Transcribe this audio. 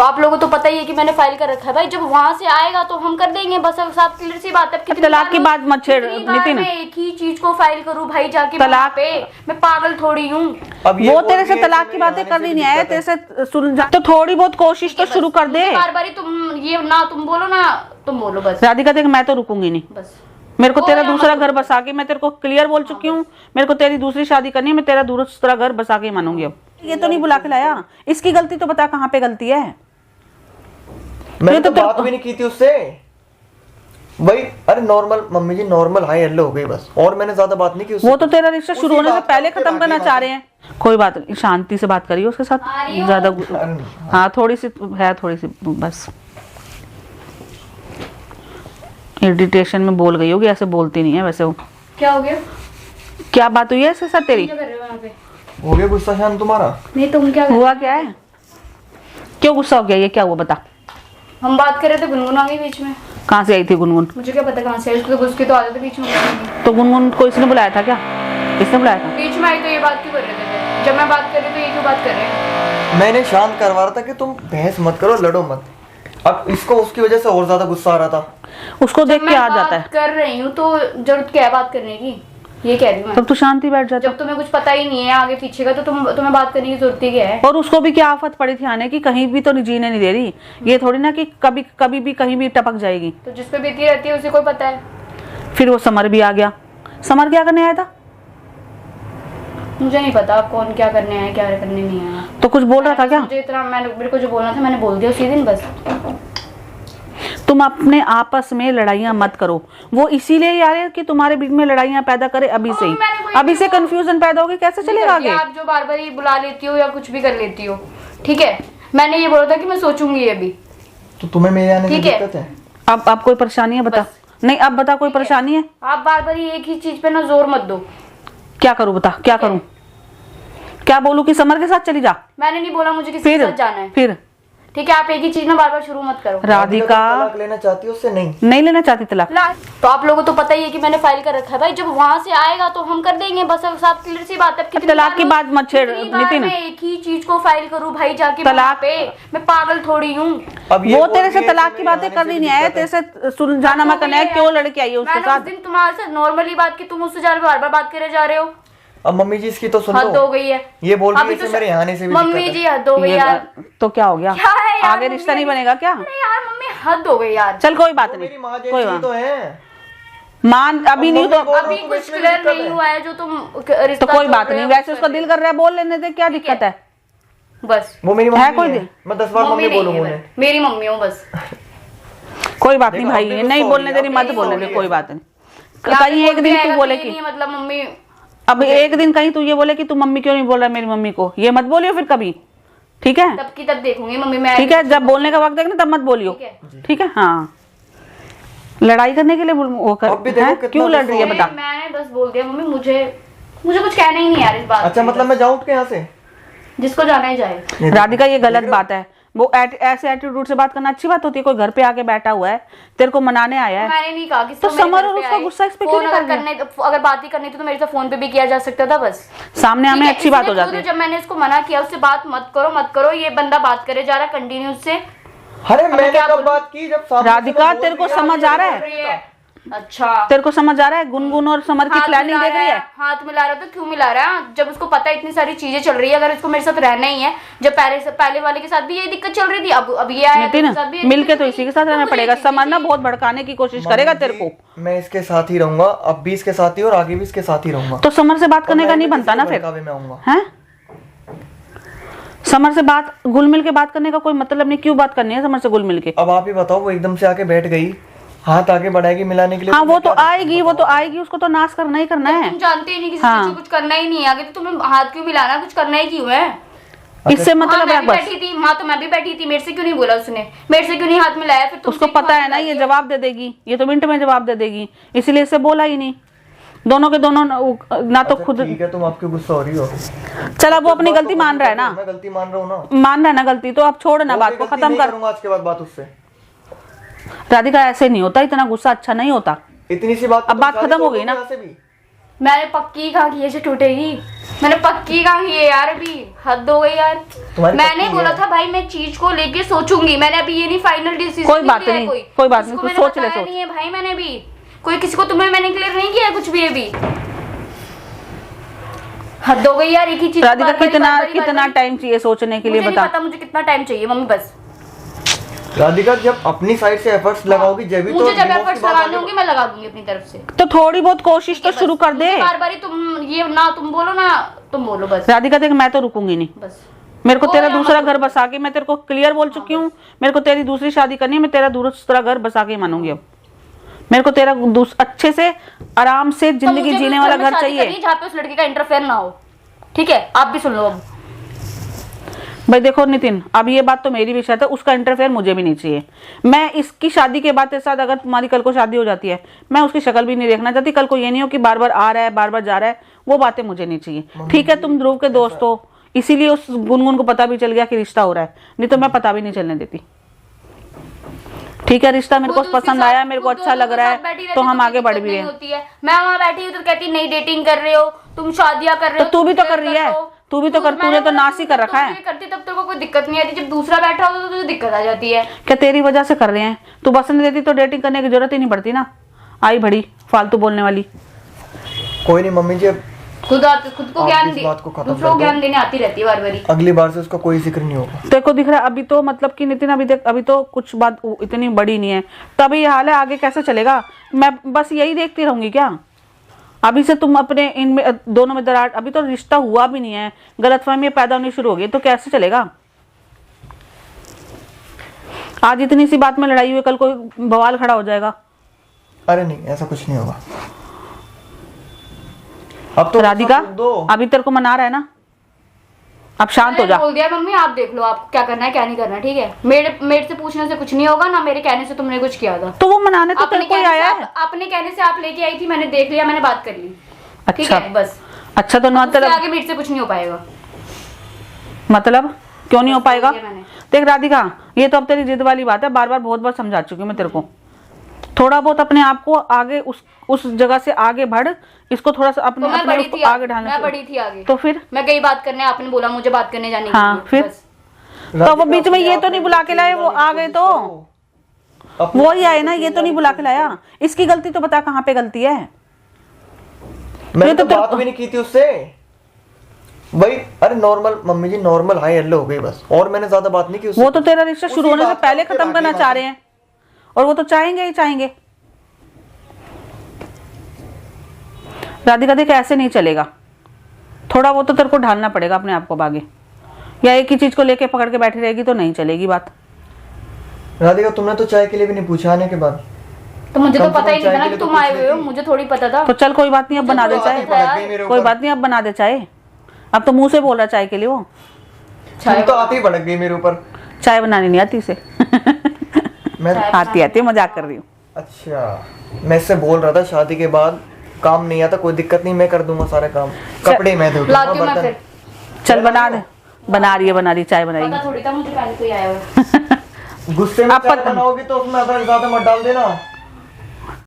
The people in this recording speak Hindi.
तो आप लोगों को तो पता ही है कि मैंने फाइल कर रखा है भाई, जब वहां से आएगा तो हम कर देंगे बस। साफ क्लियर सी बात है। तलाक की बात मत छेड़ नितिन। मैं एक ही चीज को फाइल करूं भाई जाके तलाक पे, मैं पागल थोड़ी हूँ। वो तेरे से तलाक की बातें करनी नहीं है, तेरे से सुलझा तो थोड़ी बहुत कोशिश तो शुरू कर दे। बार बार तुम ये ना तुम बोलो ना तुम बोलो बस। राधिका देख मैं तो रुकूंगी नहीं बस। मेरे को तेरा दूसरा घर बसा के, मैं तेरे को क्लियर बोल चुकी हूँ, मेरे को तेरी दूसरी शादी करनी है, मैं तेरा दूसरा घर बसा के मानूंगी। अब ये तो नहीं बुला के लाया, इसकी गलती तो बता कहाँ पे गलती है। मैंने तो बात भी नहीं की थी उससे भाई। अरे नॉर्मल मम्मी जी, नॉर्मल हाई हेलो हो गई बस, और मैंने ज्यादा बात नहीं की उससे। वो तो तेरा रिश्ता शुरू होने से पहले खत्म करना चाह रहे हैं। कोई बात नहीं, शांति से बात करिए उसके साथ ज्यादा। हाँ थोड़ी सी है, थोड़ी सी बस इरिटेशन में बोल गई होगी, ऐसे बोलती नहीं है वैसे वो। क्या हो गया? क्या बात हुई है इसके साथ तेरी? क्या कर रहे हो यहाँ पे? हो गया गुस्सा शांत तुम्हारा? नहीं तुम क्या हुआ क्या है? क्यों गुस्सा हो गया? ये क्या हुआ बता। हम बात कर रहे थे, गुनगुन आ गई बीच में। कहाँ से आई थी गुनगुन? मुझे क्या पता कहाँ से आई, उसकी तो आदत है बीच में। तो गुनगुन को इसने बुलाया था क्या? किसने बुलाया था? बीच में आई तो ये बात क्यों कर रहे थे? जब मैं बात कर रही तो ये क्यों बात कर रहे हैं? मैंने शांत करवा रहा था कि तुम बहस मत करो, लड़ो मत। अब इसको उसकी वजह से और ज्यादा गुस्सा आ रहा था। उसको देख के आ जाता है। कर रही हूँ तो जरूरत क्या है बात करने की, ये कह रही हूँ मैं। तब तू शांति बैठ जाता। जब तुम्हें कुछ पता ही नहीं है आगे पीछे का तो तुम्हें बात करने की जरूरत ही क्या है? और उसको भी क्या आफत पड़ी थी आने की, कहीं भी तो जीने नहीं दे रही। ये थोड़ी ना कि कभी कभी भी कहीं भी टपक जाएगी। तो जिस पे बीती रहती है उसे कोई पता है। फिर वो समर भी आ गया। समर क्या करने आया था? मुझे नहीं पता कौन क्या करने आया क्या करने नहीं आया। तो कुछ बोल रहा था क्या? मुझे इतना मेरे को जो बोलना था मैंने बोल दिया उसी दिन बस। तुम अपने आपस में लड़ाइयां मत करो। वो इसीलिए ही आ रहे हैं कि तुम्हारे बीच में लड़ाइयां पैदा करे अभी से ही। अभी से कंफ्यूजन पैदा होगी, कैसे चलेगा आगे? आप जो बार बार ही बुला लेती हो या कुछ भी कर लेती हो, ठीक है। मैंने ये बोला था कि मैं सोचूंगी अभी। तो तुम्हें मेरे आने में दिक्कत है? अब कोई परेशानी है बता? नहीं अब बता, कोई परेशानी है? आप बार बार एक ही चीज पे ना जोर मत दो। क्या करूं बता, क्या करूं? क्या बोलूं कि समर के साथ चली जा? मैंने नहीं बोला मुझे किसी के साथ जाना है। फिर ठीक है, आप एक ही चीज ना बार बार शुरू मत करो। राधिका तलाक लेना चाहती हो उससे? नहीं लेना चाहती तलाक। तो आप लोगों को तो पता ही है कि मैंने फाइल कर रखा है भाई, जब वहां से आएगा तो हम कर देंगे बस। साफ क्लियर सी बात है। तलाक की बात मत छेड़ नितिन। मैं एक ही चीज को फाइल करूं भाई जाके तलाक पे, मैं पागल थोड़ी हूँ। वो तेरे से तलाक की बातें करनी नहीं है, तेरे से सुलझाना मत करना है। क्यों लड़के आई है उसके साथ? दिन तुम्हारे साथ नॉर्मली बात की, तुम उससे बार बार बात करे जा रहे हो। अब मम्मी जी इसकी तो सुन लो। हद हो गई है। ये बोल रही है तो मेरे आने से भी मम्मी जी हद हो गई यार। तो क्या हो गया? क्या है यार? आगे रिश्ता नहीं बनेगा क्या? अरे यार मम्मी हद हो गई यार। चल कोई बात नहीं, मेरी माँ कोई जैसी बात तो है। मान अभी नहीं तो अभी कुछ क्लियर नहीं हुआ है जो तुम रिश्ता तो कोई बात नहीं। वैसे उसका दिल कर रहा है, बोल लेने दे, क्या दिक्कत है? बस वो मेरी है मम्मी कोई है। दिन? मैं 10 बार मम्मी बोलूंगा उन्हें। मेरी मम्मी हूँ बस। कोई बात नहीं देखो, भाई, अब भी नहीं गुस्सा बोलने हो दे रही, गया, मत बोलने दे, अब भी कोई बात नहीं। कहीं एक दिन तू बोले कि मतलब मम्मी, अब एक दिन कहीं तू ये बोले कि तू मम्मी क्यों नहीं बोल रहा मेरी मम्मी को, ये मत बोलियो फिर कभी, ठीक है? तब की तब देखूंगी मम्मी। मैं ठीक है, जब बोलने का वक्त देखना तब मत बोलियो, ठीक है? हाँ, लड़ाई करने के लिए वो कर है? क्यों लड़ रही है बता? मैंने बस बोल दिया मम्मी, मुझे कुछ कहना ही नहीं यार इस बात। अच्छा मतलब मैं जाऊँ के यहाँ से? जिसको जाना ही जाए। राधिका ये गलत बात है। वो ऐसे एटीट्यूड से बात करना अच्छी बात होती है? कोई घर पे आके बैठा हुआ है, तेरे को मनाने आया है। मैंने नहीं कहा कि तो समर और उसका गुस्सा इस पे क्यों निकाल रही? अगर बात ही करनी थी तो मेरे से फोन पे भी किया जा सकता था बस। सामने हमें अच्छी बात हो जाती है। जब मैंने इसको मना किया उससे बात मत करो, ये बंदा बात करे जा रहा कंटिन्यू से। अरे मैंने कब बात की? जब राधिका तेरे को समझ आ रहा है? अच्छा तेरे को समझ आ रहा है? गुनगुन और समर की प्लानिंग देख रही है? हाथ मिला रहा है तो क्यों मिला रहा है? जब उसको पता है इतनी सारी चीजें चल रही है, अगर इसको मेरे साथ रहना ही है, जब पहले वाले के साथ भी ये दिक्कत चल रही थी, अब ये आया नितिन, मिलके तो इसी के साथ रहना पड़ेगा। समर ना बहुत भड़काने की कोशिश करेगा तेरे को। मैं इसके साथ ही रहूंगा, अब भी इसके साथ ही और आगे भी इसके साथ ही रहूंगा। तो समर से बात करने का नहीं बनता ना फिर? हैं? समर से बात घुल मिल के बात करने का कोई मतलब नहीं। क्यों बात करनी है समर से घुल मिल के? अब आप ही बताओ, वो एकदम से आके बैठ गई, हाथ आगे बढ़ाएगी मिलाने के लिए। हाँ वो तो आएगी, उसको तो नाश करना ही करना है। तुम जानते ही नहीं किसी चीज को कुछ करना ही नहीं है आगे, तो तुम्हें हाथ क्यों मिलाना? कुछ करना ही क्यों है? इससे मतलब है बस। बैठी थी हाँ, तो मैं भी बैठी थी, मेरे से क्यों नहीं बोला उसने? मेरे से क्यों नहीं हाथ मिलाया? फिर उसको पता है ना ये जवाब दे देगी, ये तो मिनट में जवाब दे देगी, इसलिए इसे बोला ही नहीं। दोनों के दोनों ना तो खुद। ठीक है, तुम आपकी गुस्सा हो रही हो। चल अब वो अपनी गलती मान रहा है ना? मैं गलती मान रहा हूँ ना? मान रहा है ना गलती, तो अब छोड़ ना, बात को खत्म कर। आज के बाद बात उससे। राधिका ऐसे नहीं होता, इतना गुस्सा अच्छा नहीं होता। इतनी सी बात अब बात खत्म हो गई ना? मैंने पक्की कहाँ की है जो टूटेगी, मैंने पक्की कहाँ की है यार, अभी हद हो गई यार। तुम्हारी मैंने पक्की बोला है। था भाई मैं चीज को लेके सोचूंगी, मैंने अभी ये नहीं फाइनल डिसीजन कोई बात नहीं, कोई बात नहीं, किसी को तू मैंने सोच ले, बताया सोच। नहीं है भाई, मैंने भी कोई किसी को तुम्हें मैंने क्लियर नहीं किया है कुछ भी अभी। हद हो गई यार, एक ही चीज राधिका कितना टाइम चाहिए सोचने के लिए मुझे बता। नहीं पता मुझे कितना टाइम चाहिए मम्मी, बस राधिका जब अपनी साइड से एफर्ट्स लगाओगी जब भी तो मुझे जब divorce की एफर्ट्स बात लगाने आगे- होंगे मैं लगा दूंगी अपनी तरफ से। तो थोड़ी बहुत कोशिश तो शुरू कर दे। बार बार तुम ये ना तुम बोलो ना तुम बोलो, बस राधिका देख मैं तो रुकूंगी नहीं। बस मेरे को ओ तेरा यार, दूसरा मत घर बसा के, मैं तेरे को क्लियर बोल चुकी हूँ, मेरे को तेरी दूसरी शादी करनी है, मैं तेरा दूसरा घर बसा के ही मानूंगी अब। मेरे को तेरा अच्छे से आराम से तो जिंदगी मुझे भी जीने उस वाला में घर शादी चाहिए। करनी है जहाँ पे उस लड़के का इंटरफेयर ना हो, ठीक है? आप भी सुन लो अब। भाई देखो नितिन, अब ये बात तो मेरी भी शायद है, उसका इंटरफेयर मुझे भी नहीं चाहिए। मैं इसकी शादी के बाद तेरे साथ अगर तुम्हारी कल को शादी हो जाती है, मैं उसकी शक्ल भी नहीं देखना चाहती। कल को ये नहीं हो कि बार बार आ रहा है बार बार जा रहा है, वो बातें मुझे नहीं चाहिए। ठीक है तुम ध्रुव के दोस्त हो, इसीलिए उस गुनगुन को पता भी चल गया कि रिश्ता हो रहा है, नहीं तो मैं पता भी नहीं चलने देती। ठीक है रिश्ता मेरे को खुद उसके पसंद साथ- आया, मेरे को खुद अच्छा दोनों लग के रहा साथ है, बैठी रहती तो हम कोई आगे बढ़ दिक्कत भी नहीं रहे। होती है। मैं वहाँ बैठी हूँ तो कहती नहीं डेटिंग कर रहे हो तुम, शादियां कर रहे तो हो, तू भी तो तुम कर रही है, लो। तू भी तो कर, मैंने तूने तो बोला, नाश ही कर रखा है। तू ये करती तब तेरे को कोई दिक्कत नहीं आती, जब दूसरा बैठा होता तो तुझे दिक्कत आ जाती है। क्या तेरी वजह से कर रहे हैं? तू बस नहीं देती तो डेटिंग करने की जरूरत ही नहीं पड़ती ना। आई बड़ी फालतू बोलने वाली। कोई नहीं मम्मी जी, अब खुद को आप ज्ञान इस दे, बात को खत्म दूसरों को कर दो। ज्ञान देने आती रहती है बार बारी। अगली बार से उसका कोई जिक्र नहीं होगा। तेरे को दिख रहा है अभी तो, मतलब कि नितिन अभी देख, अभी तो कुछ बात इतनी बड़ी नहीं है, तभी ये हाल है, आगे कैसे चलेगा? मैं बस यही देखती रहूंगी क्या? अभी से तुम अपने इनमें दोनों में दरार, अभी तो रिश्ता हुआ भी नहीं है, गलतफहमियां पैदा होनी शुरू हो गई, तो कैसे चलेगा? आज इतनी सी बात में लड़ाई हुई, कल कोई बवाल खड़ा हो जाएगा। अरे नहीं ऐसा कुछ नहीं होगा। अब तो राधिका सब दो। अभी तेरे को मना रहा है ना, अब शांत हो मैंने जा। बोल दिया मम्मी आप देख लो आपको क्या करना है क्या नहीं करना, ठीक है? मेरे से पूछने से कुछ नहीं होगा ना, मेरे कहने से तुमने कुछ किया था। तो वो मनाने तो तेरे को ही आया है। अपने कहने से आप लेके आई थी, मैंने देख लिया, मैंने बात कर ली, ठीक अच्छा है? बस अच्छा, तो उससे मतलब आगे मेरे से कुछ नहीं हो पाएगा। मतलब क्यों नहीं हो पाएगा? बोल दिया मैंने। देख राधिका, ये तो अब तेरी जिद वाली बात है, बार बार बहुत बार समझा चुकी हूँ मैं तेरे को। थोड़ा बहुत अपने आप को आगे उस जगह से आगे बढ़, इसको थोड़ा सा अपने तो मैं अपने बड़ी उसको थी आगे ढालना मैं शुरू- बड़ी थी आगे, तो फिर मैं गई बात करने, आपने बोला मुझे बात करने जाने के हाँ, लिए, फिर? बस। तो वो बीच में ये तो नहीं बुला के लाए, वो आ गए तो अपने वो ही आए ना, ये तो नहीं बुला के लाया। इसकी गलती तो बता कहाँ पे गलती है? मैंने ये तो तो तेरे बात को- भी नहीं की थी उससे। वही अरे नॉर्मल मम्मी जी, नॉर्मल हाई हेलो हो गई बस, और मैंने ज्यादा बात नहीं की उससे। वो तो तेरा रिश्ता शुरू उसी होने से बात पहले पे खत्म फिर करना आगे चाह रहे हैं, और वो तो चाहेंगे ही चाहेंगे। राधिका देख ऐसे नहीं चलेगा, थोड़ा वो तो तेरे को ढालना पड़ेगा अपने आप को आगे, या एक ही चीज को लेके पकड़ के बैठी रहेगी तो नहीं चलेगी बात। राधिका तुमने तो चाय के लिए भी नहीं पूछा आने के बाद। तो मुझे तो कम से पता ही कम नहीं था चाय ना के कि लिए तो तुम आए पूछ हुए हो, लेती। मुझे थोड़ी पता था। तो चल कोई बात नहीं, अब बना दे तो चाय। आती भड़क गई मेरे कोई ऊपर। बात नहीं, अब बना दे चाय। अब तो मुंह से बोल रहा चाय के लिए वो, तुम तो आती ही भड़क गई मेरे ऊपर। चाय बनानी नहीं आती उसे। मैं आती आती, मजाक कर रही हूँ। अच्छा, मैं इससे बोल रहा था शादी के बाद काम नहीं आता, कोई दिक्कत नहीं, मैं कर दूंगा सारे काम, कपड़े मैं धो दूंगा, लाती हूँ मैं बर्तन। फिर। चल बना दे, बना रही है, चाय बनाएगी। पता थोड़ी था मुझे पहले कोई आया हुआ। गुस्से में आप चाय पता- बनाओगी तो उसमें अदरक ज्यादा मत डाल देना।